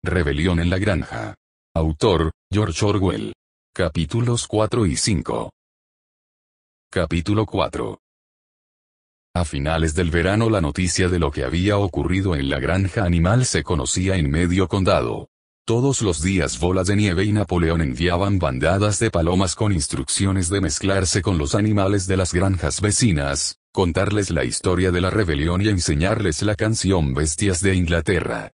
Rebelión en la granja. Autor, George Orwell. Capítulos 4 y 5. Capítulo 4. A finales del verano la noticia de lo que había ocurrido en la granja animal se conocía en medio condado. Todos los días bolas de nieve y Napoleón enviaban bandadas de palomas con instrucciones de mezclarse con los animales de las granjas vecinas, contarles la historia de la rebelión y enseñarles la canción Bestias de Inglaterra.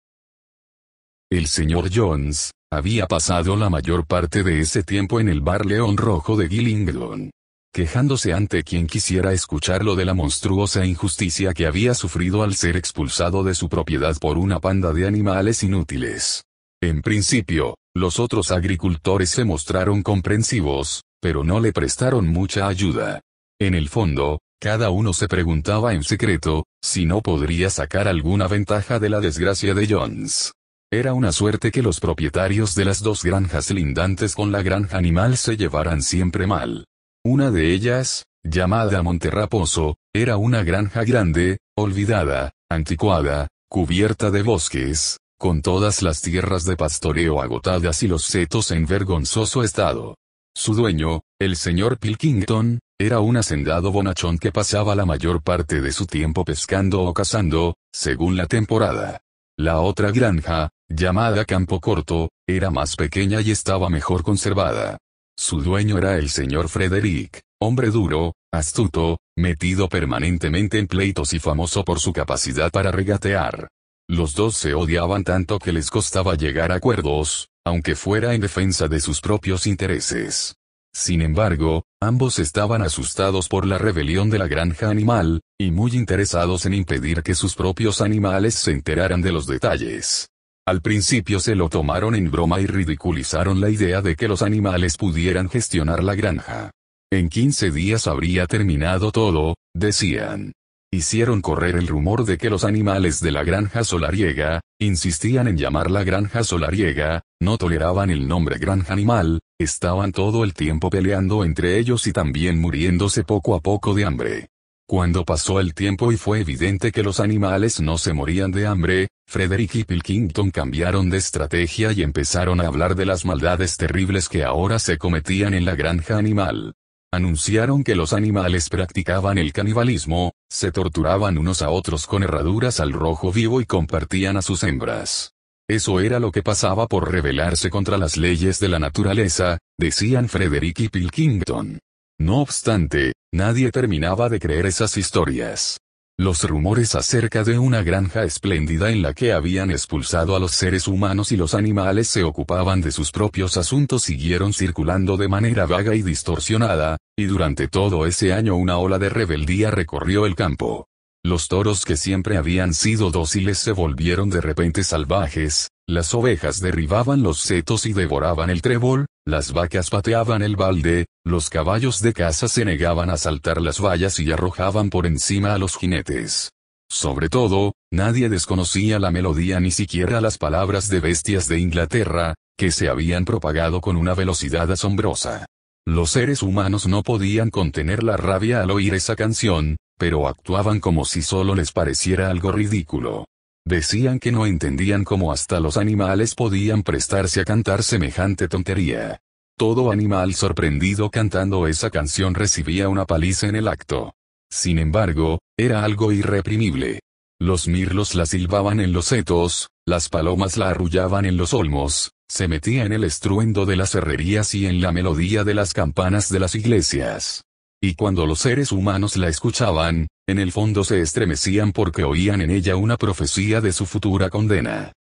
El señor Jones había pasado la mayor parte de ese tiempo en el bar León Rojo de Gillingdon, quejándose ante quien quisiera escucharlo de la monstruosa injusticia que había sufrido al ser expulsado de su propiedad por una panda de animales inútiles. En principio, los otros agricultores se mostraron comprensivos, pero no le prestaron mucha ayuda. En el fondo, cada uno se preguntaba en secreto, si no podría sacar alguna ventaja de la desgracia de Jones. Era una suerte que los propietarios de las dos granjas lindantes con la granja animal se llevaran siempre mal. Una de ellas, llamada Monterraposo, era una granja grande, olvidada, anticuada, cubierta de bosques, con todas las tierras de pastoreo agotadas y los setos en vergonzoso estado. Su dueño, el señor Pilkington, era un hacendado bonachón que pasaba la mayor parte de su tiempo pescando o cazando, según la temporada. La otra granja, llamada Campo Corto, era más pequeña y estaba mejor conservada. Su dueño era el señor Frederick, hombre duro, astuto, metido permanentemente en pleitos y famoso por su capacidad para regatear. Los dos se odiaban tanto que les costaba llegar a acuerdos, aunque fuera en defensa de sus propios intereses. Sin embargo, ambos estaban asustados por la rebelión de la granja animal, y muy interesados en impedir que sus propios animales se enteraran de los detalles. Al principio se lo tomaron en broma y ridiculizaron la idea de que los animales pudieran gestionar la granja. En 15 días habría terminado todo, decían. Hicieron correr el rumor de que los animales de la granja solariega, insistían en llamarla granja solariega, no toleraban el nombre granja animal, estaban todo el tiempo peleando entre ellos y también muriéndose poco a poco de hambre. Cuando pasó el tiempo y fue evidente que los animales no se morían de hambre, Frederick y Pilkington cambiaron de estrategia y empezaron a hablar de las maldades terribles que ahora se cometían en la granja animal. Anunciaron que los animales practicaban el canibalismo, se torturaban unos a otros con herraduras al rojo vivo y compartían a sus hembras. Eso era lo que pasaba por rebelarse contra las leyes de la naturaleza, decían Frederick y Pilkington. No obstante, nadie terminaba de creer esas historias. Los rumores acerca de una granja espléndida en la que habían expulsado a los seres humanos y los animales se ocupaban de sus propios asuntos siguieron circulando de manera vaga y distorsionada, y durante todo ese año una ola de rebeldía recorrió el campo. Los toros que siempre habían sido dóciles se volvieron de repente salvajes, las ovejas derribaban los setos y devoraban el trébol, las vacas pateaban el balde, los caballos de caza se negaban a saltar las vallas y arrojaban por encima a los jinetes. Sobre todo, nadie desconocía la melodía ni siquiera las palabras de Bestias de Inglaterra, que se habían propagado con una velocidad asombrosa. Los seres humanos no podían contener la rabia al oír esa canción, pero actuaban como si solo les pareciera algo ridículo. Decían que no entendían cómo hasta los animales podían prestarse a cantar semejante tontería. Todo animal sorprendido cantando esa canción recibía una paliza en el acto. Sin embargo, era algo irreprimible. Los mirlos la silbaban en los setos, las palomas la arrullaban en los olmos, se metía en el estruendo de las herrerías y en la melodía de las campanas de las iglesias. Y cuando los seres humanos la escuchaban, en el fondo se estremecían porque oían en ella una profecía de su futura condena.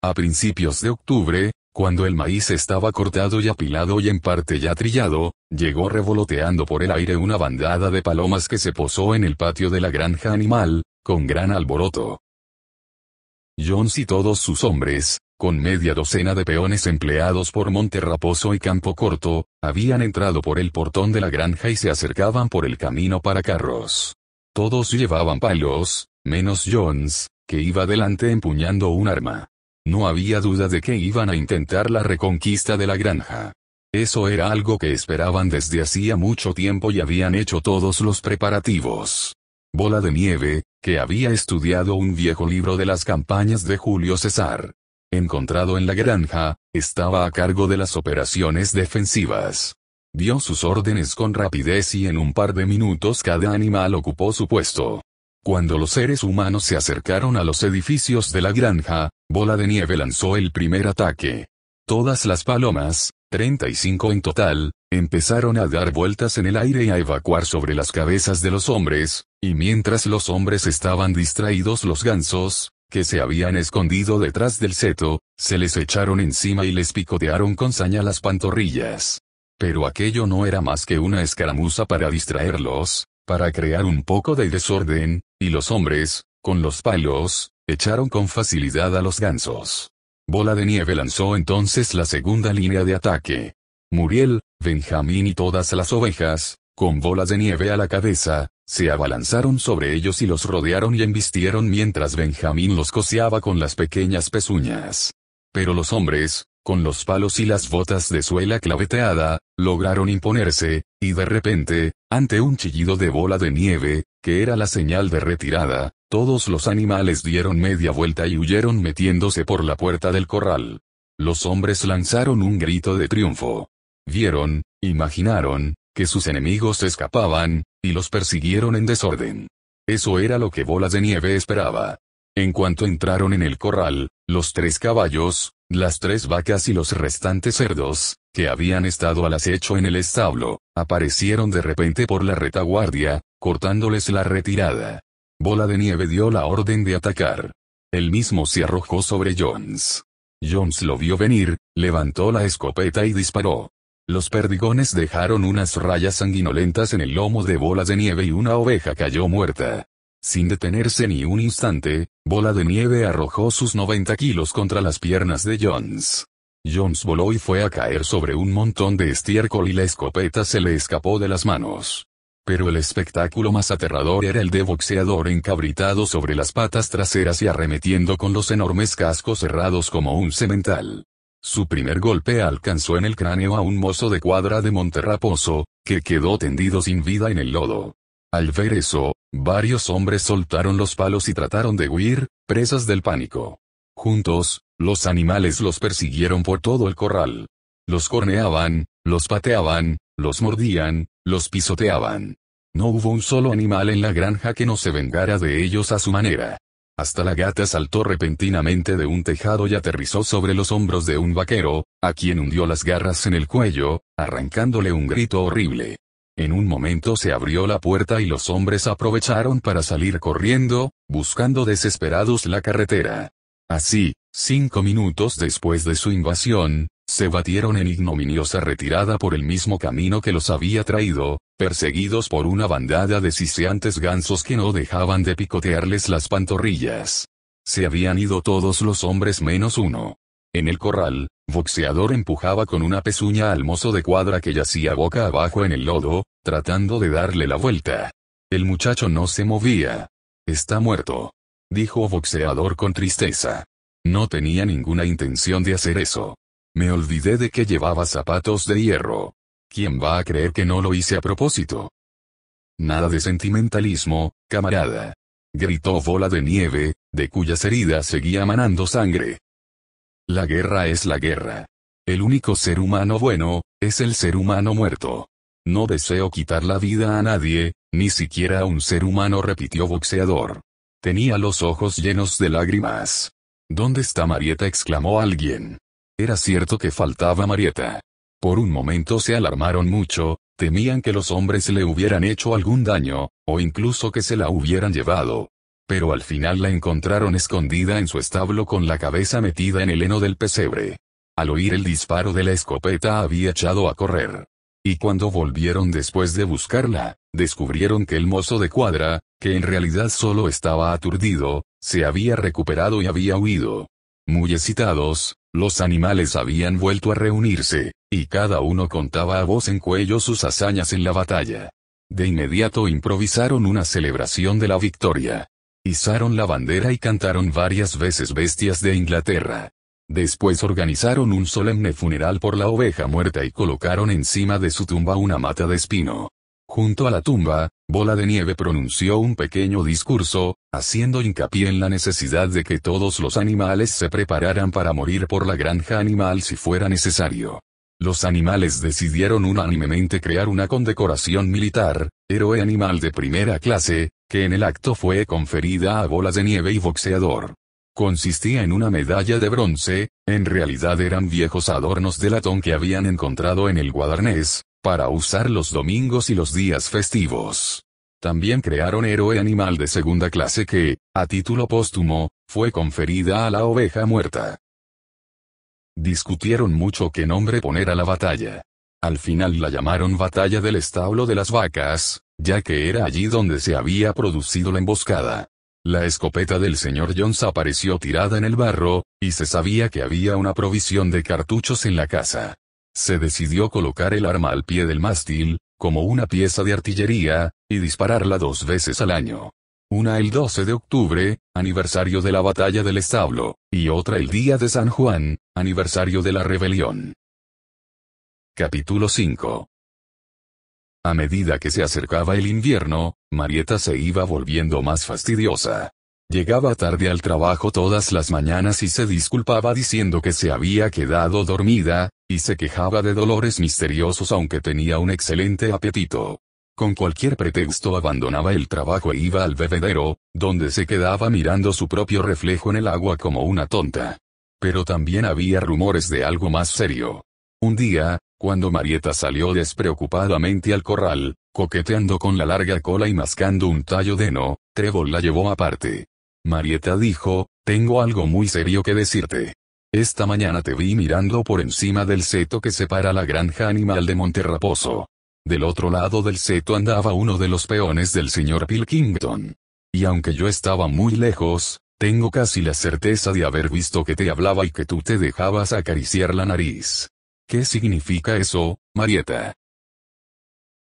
A principios de octubre, cuando el maíz estaba cortado y apilado y en parte ya trillado, llegó revoloteando por el aire una bandada de palomas que se posó en el patio de la granja animal, con gran alboroto. Jones y todos sus hombres, con media docena de peones empleados por Monterraposo y Campo Corto, habían entrado por el portón de la granja y se acercaban por el camino para carros. Todos llevaban palos, menos Jones, que iba delante empuñando un arma. No había duda de que iban a intentar la reconquista de la granja. Eso era algo que esperaban desde hacía mucho tiempo y habían hecho todos los preparativos. Bola de Nieve, que había estudiado un viejo libro de las campañas de Julio César. encontrado en la granja, estaba a cargo de las operaciones defensivas. Dio sus órdenes con rapidez y en un par de minutos cada animal ocupó su puesto. Cuando los seres humanos se acercaron a los edificios de la granja, Bola de Nieve lanzó el primer ataque. Todas las palomas, 35 en total, empezaron a dar vueltas en el aire y a evacuar sobre las cabezas de los hombres, y mientras los hombres estaban distraídos, los gansos, que se habían escondido detrás del seto, se les echaron encima y les picotearon con saña las pantorrillas. Pero aquello no era más que una escaramuza para distraerlos, para crear un poco de desorden, y los hombres, con los palos, echaron con facilidad a los gansos. Bola de Nieve lanzó entonces la segunda línea de ataque. Muriel, Benjamín y todas las ovejas, con Bola de Nieve a la cabeza, se abalanzaron sobre ellos y los rodearon y embistieron mientras Benjamín los coceaba con las pequeñas pezuñas. Pero los hombres, con los palos y las botas de suela claveteada, lograron imponerse, y de repente, ante un chillido de Bola de Nieve, que era la señal de retirada, todos los animales dieron media vuelta y huyeron metiéndose por la puerta del corral. Los hombres lanzaron un grito de triunfo. Vieron, imaginaron, que sus enemigos escapaban, y los persiguieron en desorden. Eso era lo que Bola de Nieve esperaba. En cuanto entraron en el corral, los 3 caballos, las 3 vacas y los restantes cerdos, que habían estado al acecho en el establo, aparecieron de repente por la retaguardia, cortándoles la retirada. Bola de Nieve dio la orden de atacar. Él mismo se arrojó sobre Jones. Jones lo vio venir, levantó la escopeta y disparó. Los perdigones dejaron unas rayas sanguinolentas en el lomo de Bola de Nieve y una oveja cayó muerta. Sin detenerse ni un instante, Bola de Nieve arrojó sus 90 kilos contra las piernas de Jones. Jones voló y fue a caer sobre un montón de estiércol y la escopeta se le escapó de las manos. Pero el espectáculo más aterrador era el de Boxeador encabritado sobre las patas traseras y arremetiendo con los enormes cascos cerrados como un semental. Su primer golpe alcanzó en el cráneo a un mozo de cuadra de Monterraposo, que quedó tendido sin vida en el lodo. Al ver eso, varios hombres soltaron los palos y trataron de huir, presas del pánico. Juntos, los animales los persiguieron por todo el corral. Los corneaban, los pateaban, los mordían, los pisoteaban. No hubo un solo animal en la granja que no se vengara de ellos a su manera. Hasta la gata saltó repentinamente de un tejado y aterrizó sobre los hombros de un vaquero, a quien hundió las garras en el cuello, arrancándole un grito horrible. En un momento se abrió la puerta y los hombres aprovecharon para salir corriendo, buscando desesperados la carretera. Así, 5 minutos después de su invasión, se batieron en ignominiosa retirada por el mismo camino que los había traído, perseguidos por una bandada de siseantes gansos que no dejaban de picotearles las pantorrillas. Se habían ido todos los hombres menos uno. En el corral, Boxeador empujaba con una pezuña al mozo de cuadra que yacía boca abajo en el lodo, tratando de darle la vuelta. El muchacho no se movía. «Está muerto», dijo Boxeador con tristeza. «No tenía ninguna intención de hacer eso. Me olvidé de que llevaba zapatos de hierro. ¿Quién va a creer que no lo hice a propósito?» «Nada de sentimentalismo, camarada», gritó Bola de Nieve, de cuyas heridas seguía manando sangre. «La guerra es la guerra. El único ser humano bueno, es el ser humano muerto. No deseo quitar la vida a nadie, ni siquiera a un ser humano», repitió Boxeador. Tenía los ojos llenos de lágrimas. «¿Dónde está Marieta?», exclamó alguien. Era cierto que faltaba Marieta. Por un momento se alarmaron mucho, temían que los hombres le hubieran hecho algún daño, o incluso que se la hubieran llevado. Pero al final la encontraron escondida en su establo con la cabeza metida en el heno del pesebre. Al oír el disparo de la escopeta había echado a correr. Y cuando volvieron después de buscarla, descubrieron que el mozo de cuadra, que en realidad solo estaba aturdido, se había recuperado y había huido. Muy excitados, los animales habían vuelto a reunirse, y cada uno contaba a voz en cuello sus hazañas en la batalla. De inmediato improvisaron una celebración de la victoria. Izaron la bandera y cantaron varias veces Bestias de Inglaterra. Después organizaron un solemne funeral por la oveja muerta y colocaron encima de su tumba una mata de espino. Junto a la tumba, Bola de Nieve pronunció un pequeño discurso, haciendo hincapié en la necesidad de que todos los animales se prepararan para morir por la granja animal si fuera necesario. Los animales decidieron unánimemente crear una condecoración militar, héroe animal de primera clase, que en el acto fue conferida a Bola de Nieve y Boxeador. Consistía en una medalla de bronce, en realidad eran viejos adornos de latón que habían encontrado en el Guadarnés, para usar los domingos y los días festivos. También crearon héroe animal de segunda clase que, a título póstumo, fue conferida a la oveja muerta. Discutieron mucho qué nombre poner a la batalla. Al final la llamaron Batalla del Establo de las Vacas, ya que era allí donde se había producido la emboscada. La escopeta del señor Jones apareció tirada en el barro, y se sabía que había una provisión de cartuchos en la casa. Se decidió colocar el arma al pie del mástil, como una pieza de artillería, y dispararla 2 veces al año. Una el 12 de octubre, aniversario de la batalla del establo, y otra el día de San Juan, aniversario de la rebelión. Capítulo 5. A medida que se acercaba el invierno, Marieta se iba volviendo más fastidiosa. Llegaba tarde al trabajo todas las mañanas y se disculpaba diciendo que se había quedado dormida, y se quejaba de dolores misteriosos aunque tenía un excelente apetito. Con cualquier pretexto abandonaba el trabajo e iba al bebedero, donde se quedaba mirando su propio reflejo en el agua como una tonta. Pero también había rumores de algo más serio. Un día, cuando Marieta salió despreocupadamente al corral, coqueteando con la larga cola y mascando un tallo de heno, Trébol la llevó aparte. Marieta dijo, tengo algo muy serio que decirte. Esta mañana te vi mirando por encima del seto que separa la granja animal de Monterraposo. Del otro lado del seto andaba uno de los peones del señor Pilkington. Y aunque yo estaba muy lejos, tengo casi la certeza de haber visto que te hablaba y que tú te dejabas acariciar la nariz. ¿Qué significa eso, Marieta?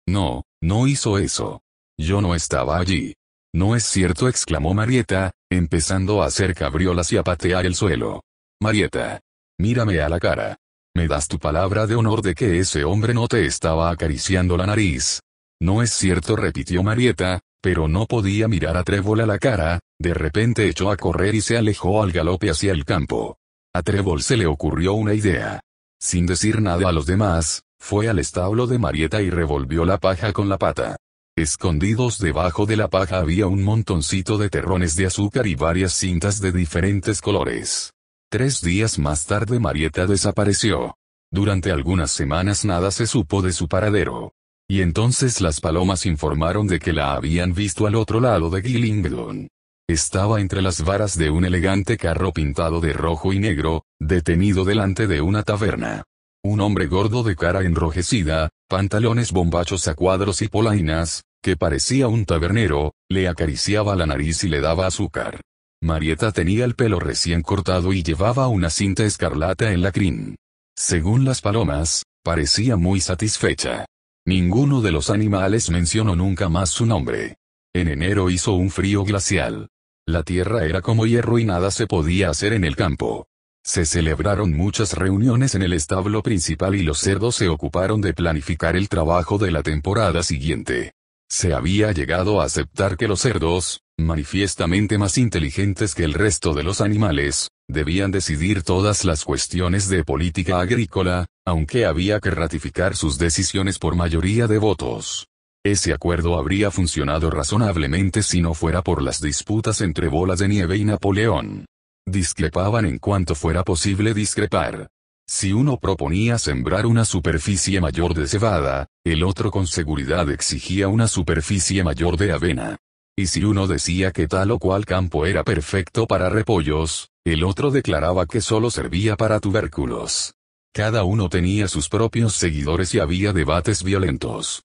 No, no hizo eso. Yo no estaba allí. No es cierto, exclamó Marieta, empezando a hacer cabriolas y a patear el suelo. Marieta, mírame a la cara. ¿Me das tu palabra de honor de que ese hombre no te estaba acariciando la nariz? No es cierto, repitió Marieta, pero no podía mirar a Trébol a la cara. De repente echó a correr y se alejó al galope hacia el campo. A Trébol se le ocurrió una idea. Sin decir nada a los demás, fue al establo de Marieta y revolvió la paja con la pata. Escondidos debajo de la paja había un montoncito de terrones de azúcar y varias cintas de diferentes colores. 3 días más tarde Marieta desapareció. Durante algunas semanas nada se supo de su paradero. Y entonces las palomas informaron de que la habían visto al otro lado de Gillingdon. Estaba entre las varas de un elegante carro pintado de rojo y negro, detenido delante de una taberna. Un hombre gordo de cara enrojecida, pantalones bombachos a cuadros y polainas, que parecía un tabernero, le acariciaba la nariz y le daba azúcar. Marieta tenía el pelo recién cortado y llevaba una cinta escarlata en la crin. Según las palomas, parecía muy satisfecha. Ninguno de los animales mencionó nunca más su nombre. En enero hizo un frío glacial. La tierra era como hierro y nada se podía hacer en el campo. Se celebraron muchas reuniones en el establo principal y los cerdos se ocuparon de planificar el trabajo de la temporada siguiente. Se había llegado a aceptar que los cerdos, manifiestamente más inteligentes que el resto de los animales, debían decidir todas las cuestiones de política agrícola, aunque había que ratificar sus decisiones por mayoría de votos. Ese acuerdo habría funcionado razonablemente si no fuera por las disputas entre Bola de Nieve y Napoleón. Discrepaban en cuanto fuera posible discrepar. Si uno proponía sembrar una superficie mayor de cebada, el otro con seguridad exigía una superficie mayor de avena. Y si uno decía que tal o cual campo era perfecto para repollos, el otro declaraba que solo servía para tubérculos. Cada uno tenía sus propios seguidores y había debates violentos.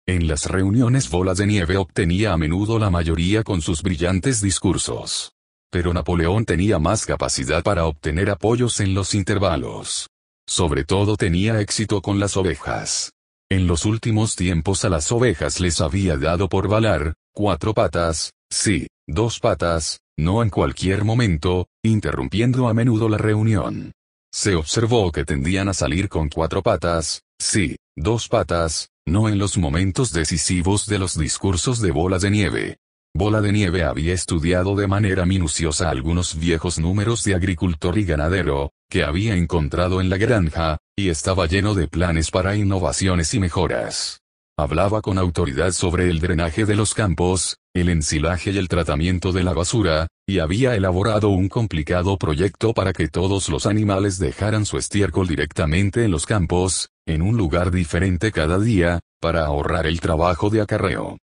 En las reuniones Bola de Nieve obtenía a menudo la mayoría con sus brillantes discursos. Pero Napoleón tenía más capacidad para obtener apoyos en los intervalos. Sobre todo tenía éxito con las ovejas. En los últimos tiempos a las ovejas les había dado por valar, 4 patas, sí, 2 patas, no en cualquier momento, interrumpiendo a menudo la reunión. Se observó que tendían a salir con 4 patas, sí, 2 patas, no en los momentos decisivos de los discursos de Bola de Nieve. Bola de Nieve había estudiado de manera minuciosa algunos viejos números de agricultor y ganadero, que había encontrado en la granja, y estaba lleno de planes para innovaciones y mejoras. Hablaba con autoridad sobre el drenaje de los campos, el ensilaje y el tratamiento de la basura, y había elaborado un complicado proyecto para que todos los animales dejaran su estiércol directamente en los campos, en un lugar diferente cada día, para ahorrar el trabajo de acarreo.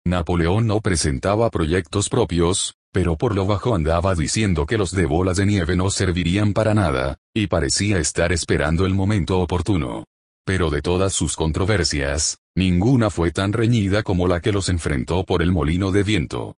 Napoleón no presentaba proyectos propios, pero por lo bajo andaba diciendo que los de Bola de Nieve no servirían para nada, y parecía estar esperando el momento oportuno. Pero de todas sus controversias, ninguna fue tan reñida como la que los enfrentó por el molino de viento.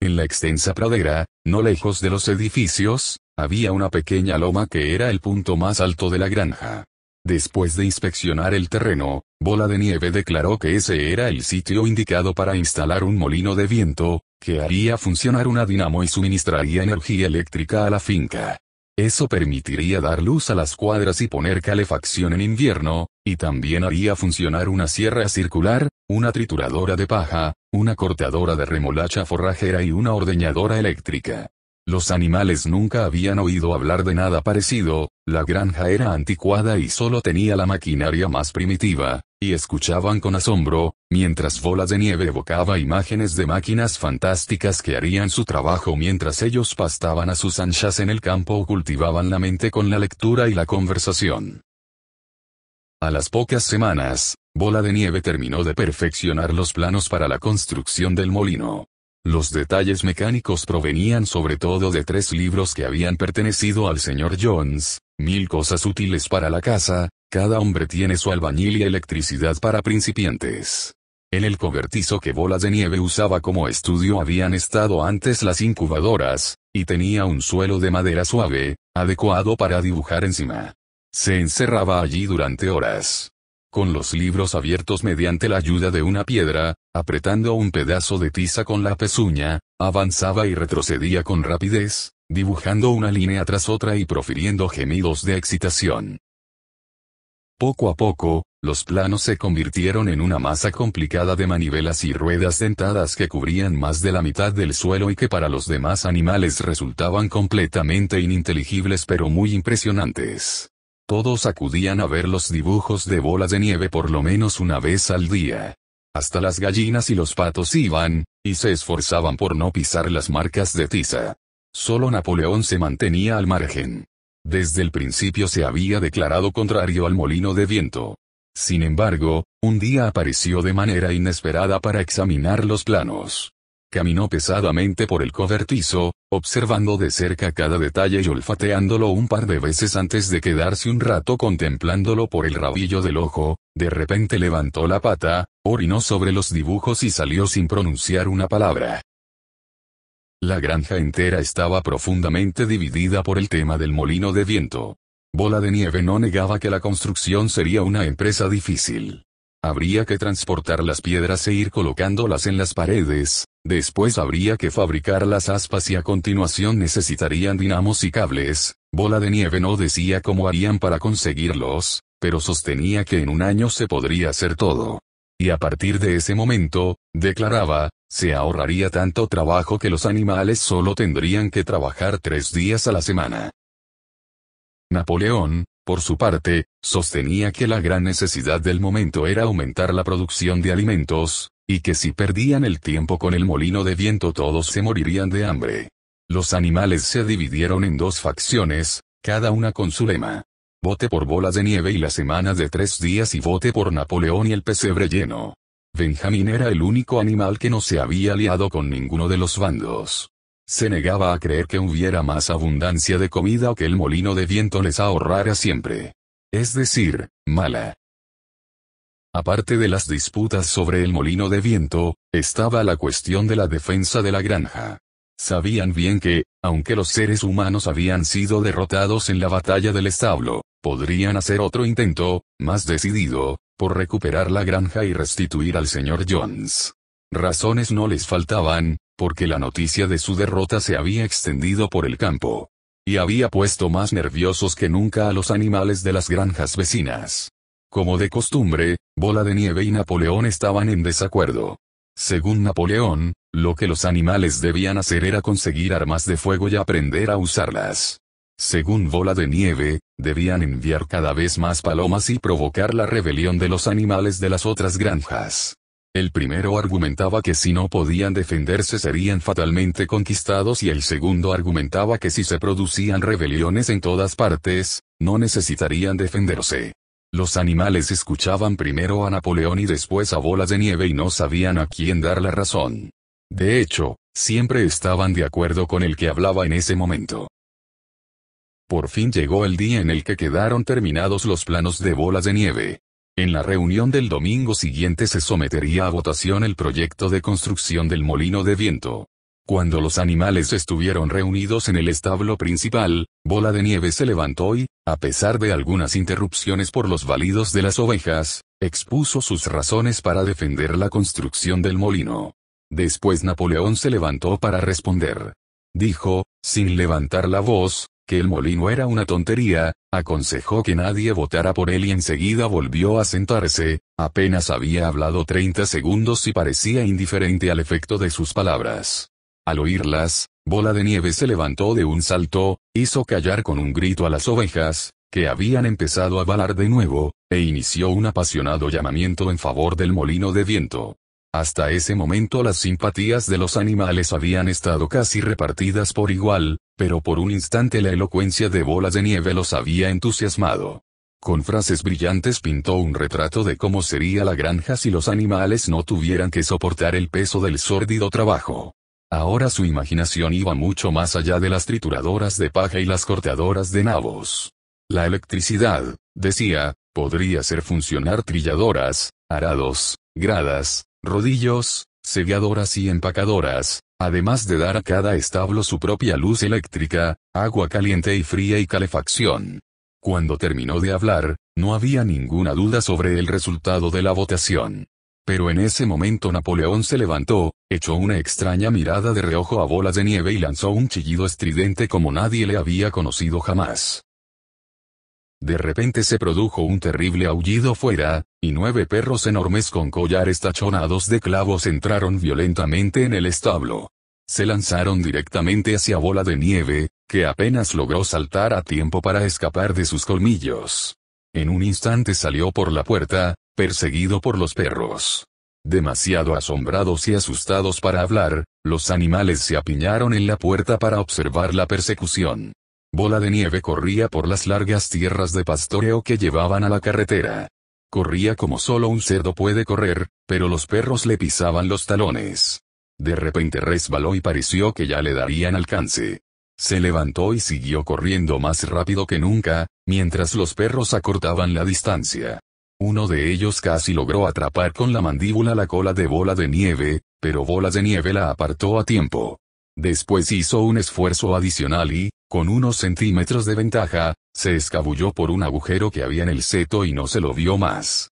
En la extensa pradera, no lejos de los edificios, había una pequeña loma que era el punto más alto de la granja. Después de inspeccionar el terreno, Bola de Nieve declaró que ese era el sitio indicado para instalar un molino de viento, que haría funcionar una dinamo y suministraría energía eléctrica a la finca. Eso permitiría dar luz a las cuadras y poner calefacción en invierno, y también haría funcionar una sierra circular, una trituradora de paja, una cortadora de remolacha forrajera y una ordeñadora eléctrica. Los animales nunca habían oído hablar de nada parecido, la granja era anticuada y solo tenía la maquinaria más primitiva, y escuchaban con asombro, mientras Bola de Nieve evocaba imágenes de máquinas fantásticas que harían su trabajo mientras ellos pastaban a sus anchas en el campo o cultivaban la mente con la lectura y la conversación. A las pocas semanas, Bola de Nieve terminó de perfeccionar los planos para la construcción del molino. Los detalles mecánicos provenían sobre todo de 3 libros que habían pertenecido al señor Jones, 1000 cosas útiles para la casa, cada hombre tiene su albañil y electricidad para principiantes. En el cobertizo que Bola de Nieve usaba como estudio habían estado antes las incubadoras, y tenía un suelo de madera suave, adecuado para dibujar encima. Se encerraba allí durante horas. Con los libros abiertos mediante la ayuda de una piedra, apretando un pedazo de tiza con la pezuña, avanzaba y retrocedía con rapidez, dibujando una línea tras otra y profiriendo gemidos de excitación. Poco a poco, los planos se convirtieron en una masa complicada de manivelas y ruedas dentadas que cubrían más de la mitad del suelo y que para los demás animales resultaban completamente ininteligibles pero muy impresionantes. Todos acudían a ver los dibujos de Bola de Nieve por lo menos una vez al día. Hasta las gallinas y los patos iban, y se esforzaban por no pisar las marcas de tiza. Solo Napoleón se mantenía al margen. Desde el principio se había declarado contrario al molino de viento. Sin embargo, un día apareció de manera inesperada para examinar los planos. Caminó pesadamente por el cobertizo, observando de cerca cada detalle y olfateándolo un par de veces antes de quedarse un rato contemplándolo por el rabillo del ojo. De repente levantó la pata, orinó sobre los dibujos y salió sin pronunciar una palabra. La granja entera estaba profundamente dividida por el tema del molino de viento. Bola de Nieve no negaba que la construcción sería una empresa difícil. Habría que transportar las piedras e ir colocándolas en las paredes, después habría que fabricar las aspas y a continuación necesitarían dinamos y cables. Bola de Nieve no decía cómo harían para conseguirlos, pero sostenía que en un año se podría hacer todo. Y a partir de ese momento, declaraba, se ahorraría tanto trabajo que los animales solo tendrían que trabajar 3 días a la semana. Napoleón, por su parte, sostenía que la gran necesidad del momento era aumentar la producción de alimentos, y que si perdían el tiempo con el molino de viento todos se morirían de hambre. Los animales se dividieron en 2 facciones, cada una con su lema. Vote por Bola de Nieve y la semana de 3 días y vote por Napoleón y el pesebre lleno. Benjamín era el único animal que no se había aliado con ninguno de los bandos. Se negaba a creer que hubiera más abundancia de comida o que el molino de viento les ahorrara siempre. Es decir, mala. Aparte de las disputas sobre el molino de viento, estaba la cuestión de la defensa de la granja. Sabían bien que, aunque los seres humanos habían sido derrotados en la batalla del establo, podrían hacer otro intento, más decidido, por recuperar la granja y restituir al señor Jones. Razones no les faltaban, porque la noticia de su derrota se había extendido por el campo. Y había puesto más nerviosos que nunca a los animales de las granjas vecinas. Como de costumbre, Bola de Nieve y Napoleón estaban en desacuerdo. Según Napoleón, lo que los animales debían hacer era conseguir armas de fuego y aprender a usarlas. Según Bola de Nieve, debían enviar cada vez más palomas y provocar la rebelión de los animales de las otras granjas. El primero argumentaba que si no podían defenderse serían fatalmente conquistados y el segundo argumentaba que si se producían rebeliones en todas partes, no necesitarían defenderse. Los animales escuchaban primero a Napoleón y después a Bola de Nieve y no sabían a quién dar la razón. De hecho, siempre estaban de acuerdo con el que hablaba en ese momento. Por fin llegó el día en el que quedaron terminados los planos de Bola de Nieve. En la reunión del domingo siguiente se sometería a votación el proyecto de construcción del molino de viento. Cuando los animales estuvieron reunidos en el establo principal, Bola de Nieve se levantó y, a pesar de algunas interrupciones por los balidos de las ovejas, expuso sus razones para defender la construcción del molino. Después Napoleón se levantó para responder. Dijo, sin levantar la voz, que el molino era una tontería, aconsejó que nadie votara por él y enseguida volvió a sentarse, apenas había hablado 30 segundos y parecía indiferente al efecto de sus palabras. Al oírlas, Bola de Nieve se levantó de un salto, hizo callar con un grito a las ovejas, que habían empezado a balar de nuevo, e inició un apasionado llamamiento en favor del molino de viento. Hasta ese momento las simpatías de los animales habían estado casi repartidas por igual, pero por un instante la elocuencia de Bola de Nieve los había entusiasmado. Con frases brillantes pintó un retrato de cómo sería la granja si los animales no tuvieran que soportar el peso del sórdido trabajo. Ahora su imaginación iba mucho más allá de las trituradoras de paja y las cortadoras de nabos. La electricidad, decía, podría hacer funcionar trilladoras, arados, gradas, rodillos, segadoras y empacadoras, además de dar a cada establo su propia luz eléctrica, agua caliente y fría y calefacción. Cuando terminó de hablar, no había ninguna duda sobre el resultado de la votación. Pero en ese momento Napoleón se levantó, echó una extraña mirada de reojo a Bola de Nieve y lanzó un chillido estridente como nadie le había conocido jamás. De repente se produjo un terrible aullido fuera, y 9 perros enormes con collares tachonados de clavos entraron violentamente en el establo. Se lanzaron directamente hacia Bola de Nieve, que apenas logró saltar a tiempo para escapar de sus colmillos. En un instante salió por la puerta, perseguido por los perros. Demasiado asombrados y asustados para hablar, los animales se apiñaron en la puerta para observar la persecución. Bola de Nieve corría por las largas tierras de pastoreo que llevaban a la carretera. Corría como solo un cerdo puede correr, pero los perros le pisaban los talones. De repente resbaló y pareció que ya le darían alcance. Se levantó y siguió corriendo más rápido que nunca, mientras los perros acortaban la distancia. Uno de ellos casi logró atrapar con la mandíbula la cola de Bola de Nieve, pero Bola de Nieve la apartó a tiempo. Después hizo un esfuerzo adicional y, con unos centímetros de ventaja, se escabulló por un agujero que había en el seto y no se lo vio más.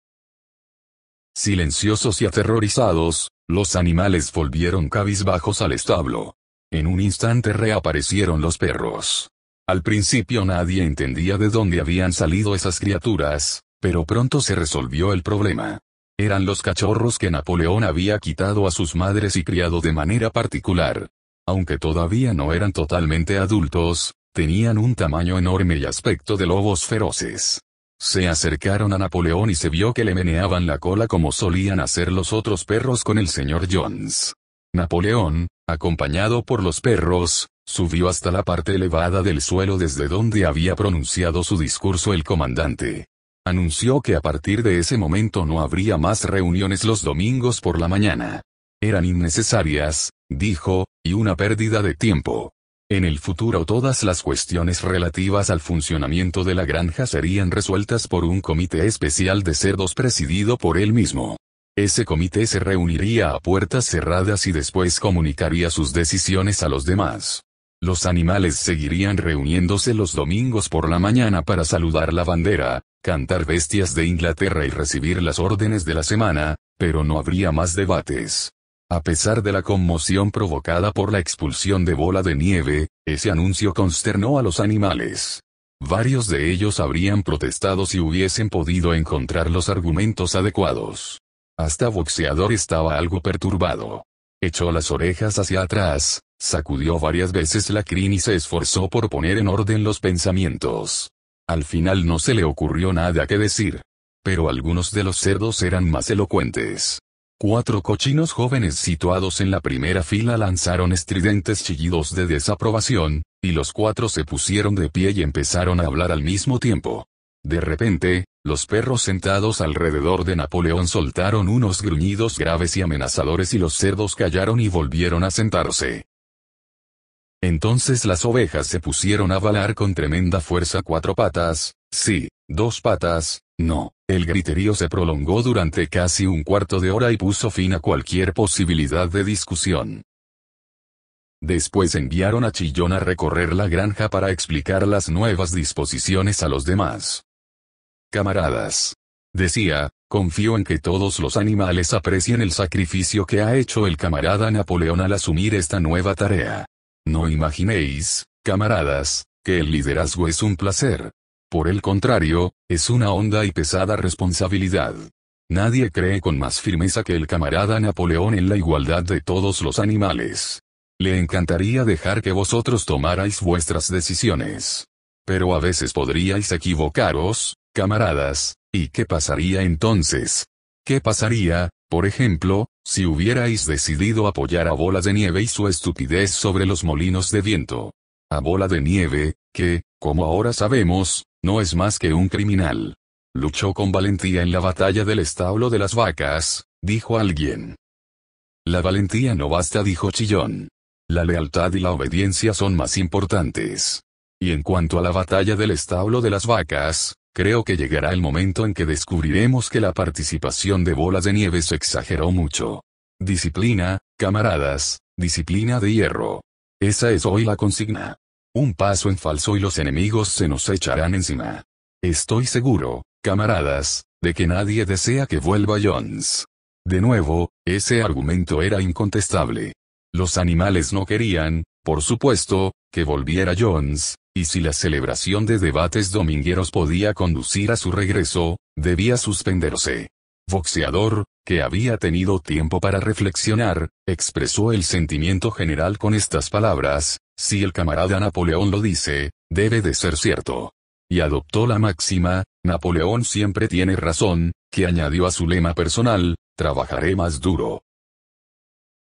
Silenciosos y aterrorizados, los animales volvieron cabizbajos al establo. En un instante reaparecieron los perros. Al principio nadie entendía de dónde habían salido esas criaturas, pero pronto se resolvió el problema. Eran los cachorros que Napoleón había quitado a sus madres y criado de manera particular. Aunque todavía no eran totalmente adultos, tenían un tamaño enorme y aspecto de lobos feroces. Se acercaron a Napoleón y se vio que le meneaban la cola como solían hacer los otros perros con el señor Jones. Napoleón, acompañado por los perros, subió hasta la parte elevada del suelo desde donde había pronunciado su discurso el comandante. Anunció que a partir de ese momento no habría más reuniones los domingos por la mañana. Eran innecesarias, dijo, y una pérdida de tiempo. En el futuro todas las cuestiones relativas al funcionamiento de la granja serían resueltas por un comité especial de cerdos presidido por él mismo. Ese comité se reuniría a puertas cerradas y después comunicaría sus decisiones a los demás. Los animales seguirían reuniéndose los domingos por la mañana para saludar la bandera, cantar bestias de Inglaterra y recibir las órdenes de la semana, pero no habría más debates. A pesar de la conmoción provocada por la expulsión de Bola de Nieve, ese anuncio consternó a los animales. Varios de ellos habrían protestado si hubiesen podido encontrar los argumentos adecuados. Hasta Boxeador estaba algo perturbado. Echó las orejas hacia atrás, sacudió varias veces la crin y se esforzó por poner en orden los pensamientos. Al final no se le ocurrió nada que decir. Pero algunos de los cerdos eran más elocuentes. 4 cochinos jóvenes situados en la primera fila lanzaron estridentes chillidos de desaprobación, y los 4 se pusieron de pie y empezaron a hablar al mismo tiempo. De repente, los perros sentados alrededor de Napoleón soltaron unos gruñidos graves y amenazadores y los cerdos callaron y volvieron a sentarse. Entonces las ovejas se pusieron a balar con tremenda fuerza 4 patas, sí, 2 patas, no. El griterío se prolongó durante casi un cuarto de hora y puso fin a cualquier posibilidad de discusión. Después enviaron a Chillón a recorrer la granja para explicar las nuevas disposiciones a los demás. Camaradas, decía, confío en que todos los animales aprecien el sacrificio que ha hecho el camarada Napoleón al asumir esta nueva tarea. No imaginéis, camaradas, que el liderazgo es un placer. Por el contrario, es una honda y pesada responsabilidad. Nadie cree con más firmeza que el camarada Napoleón en la igualdad de todos los animales. Le encantaría dejar que vosotros tomarais vuestras decisiones. Pero a veces podríais equivocaros, camaradas, ¿y qué pasaría entonces? ¿Qué pasaría, por ejemplo, si hubierais decidido apoyar a Bola de Nieve y su estupidez sobre los molinos de viento? A Bola de Nieve, que, como ahora sabemos, no es más que un criminal. Luchó con valentía en la batalla del establo de las vacas, dijo alguien. La valentía no basta, dijo Chillón. La lealtad y la obediencia son más importantes. Y en cuanto a la batalla del establo de las vacas, creo que llegará el momento en que descubriremos que la participación de Bola de Nieve se exageró mucho. Disciplina, camaradas, disciplina de hierro. Esa es hoy la consigna. Un paso en falso y los enemigos se nos echarán encima. Estoy seguro, camaradas, de que nadie desea que vuelva Jones. De nuevo, ese argumento era incontestable. Los animales no querían, por supuesto, que volviera Jones, y si la celebración de debates domingueros podía conducir a su regreso, debía suspenderse. Boxeador, que había tenido tiempo para reflexionar, expresó el sentimiento general con estas palabras: si el camarada Napoleón lo dice, debe de ser cierto. Y adoptó la máxima, Napoleón siempre tiene razón, que añadió a su lema personal, trabajaré más duro.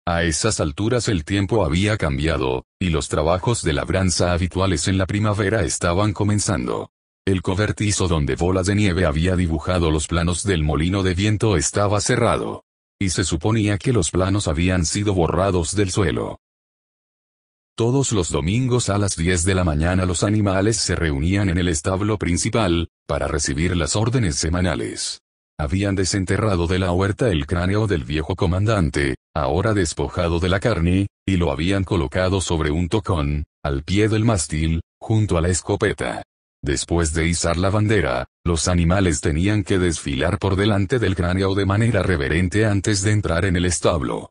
A esas alturas el tiempo había cambiado, y los trabajos de labranza habituales en la primavera estaban comenzando. El cobertizo donde Bola de Nieve había dibujado los planos del molino de viento estaba cerrado. Y se suponía que los planos habían sido borrados del suelo. Todos los domingos a las 10 de la mañana los animales se reunían en el establo principal, para recibir las órdenes semanales. Habían desenterrado de la huerta el cráneo del viejo comandante, ahora despojado de la carne, y lo habían colocado sobre un tocón, al pie del mástil, junto a la escopeta. Después de izar la bandera, los animales tenían que desfilar por delante del cráneo de manera reverente antes de entrar en el establo.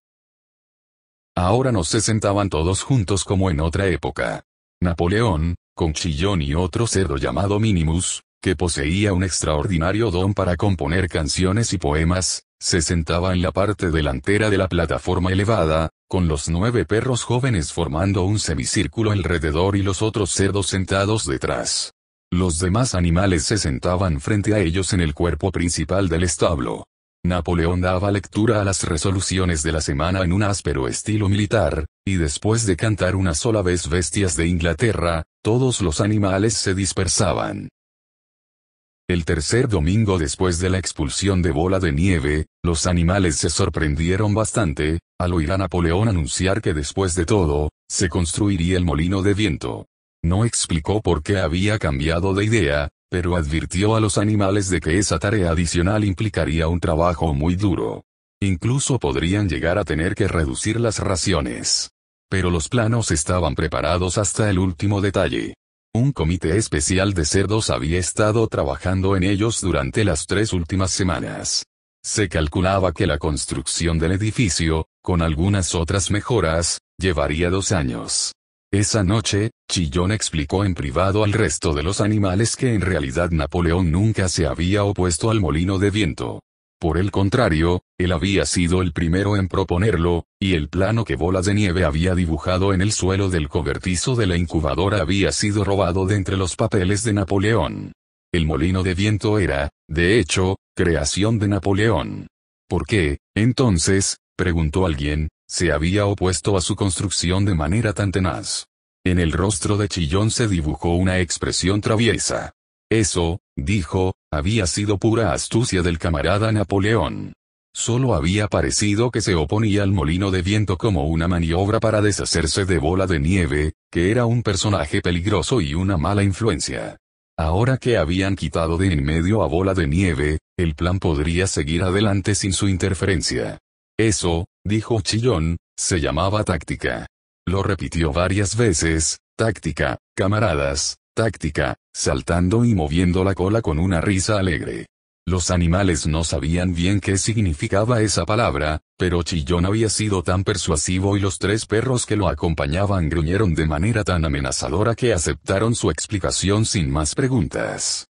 Ahora no se sentaban todos juntos como en otra época. Napoleón, con Chillón y otro cerdo llamado Minimus, que poseía un extraordinario don para componer canciones y poemas, se sentaba en la parte delantera de la plataforma elevada, con los 9 perros jóvenes formando un semicírculo alrededor y los otros cerdos sentados detrás. Los demás animales se sentaban frente a ellos en el cuerpo principal del establo. Napoleón daba lectura a las resoluciones de la semana en un áspero estilo militar, y después de cantar una sola vez Bestias de Inglaterra, todos los animales se dispersaban. El tercer domingo después de la expulsión de Bola de Nieve, los animales se sorprendieron bastante, al oír a Napoleón anunciar que después de todo, se construiría el molino de viento. No explicó por qué había cambiado de idea, pero advirtió a los animales de que esa tarea adicional implicaría un trabajo muy duro. Incluso podrían llegar a tener que reducir las raciones. Pero los planos estaban preparados hasta el último detalle. Un comité especial de cerdos había estado trabajando en ellos durante las 3 últimas semanas. Se calculaba que la construcción del edificio, con algunas otras mejoras, llevaría 2 años. Esa noche, Chillón explicó en privado al resto de los animales que en realidad Napoleón nunca se había opuesto al molino de viento. Por el contrario, él había sido el primero en proponerlo, y el plano que Bola de Nieve había dibujado en el suelo del cobertizo de la incubadora había sido robado de entre los papeles de Napoleón. El molino de viento era, de hecho, creación de Napoleón. ¿Por qué, entonces, preguntó alguien, se había opuesto a su construcción de manera tan tenaz? En el rostro de Chillón se dibujó una expresión traviesa. Eso, dijo, había sido pura astucia del camarada Napoleón. Solo había parecido que se oponía al molino de viento como una maniobra para deshacerse de Bola de Nieve, que era un personaje peligroso y una mala influencia. Ahora que habían quitado de en medio a Bola de Nieve, el plan podría seguir adelante sin su interferencia. Eso, dijo Chillón, se llamaba táctica. Lo repitió varias veces, táctica, camaradas, táctica, saltando y moviendo la cola con una risa alegre. Los animales no sabían bien qué significaba esa palabra, pero Chillón había sido tan persuasivo y los 3 perros que lo acompañaban gruñeron de manera tan amenazadora que aceptaron su explicación sin más preguntas.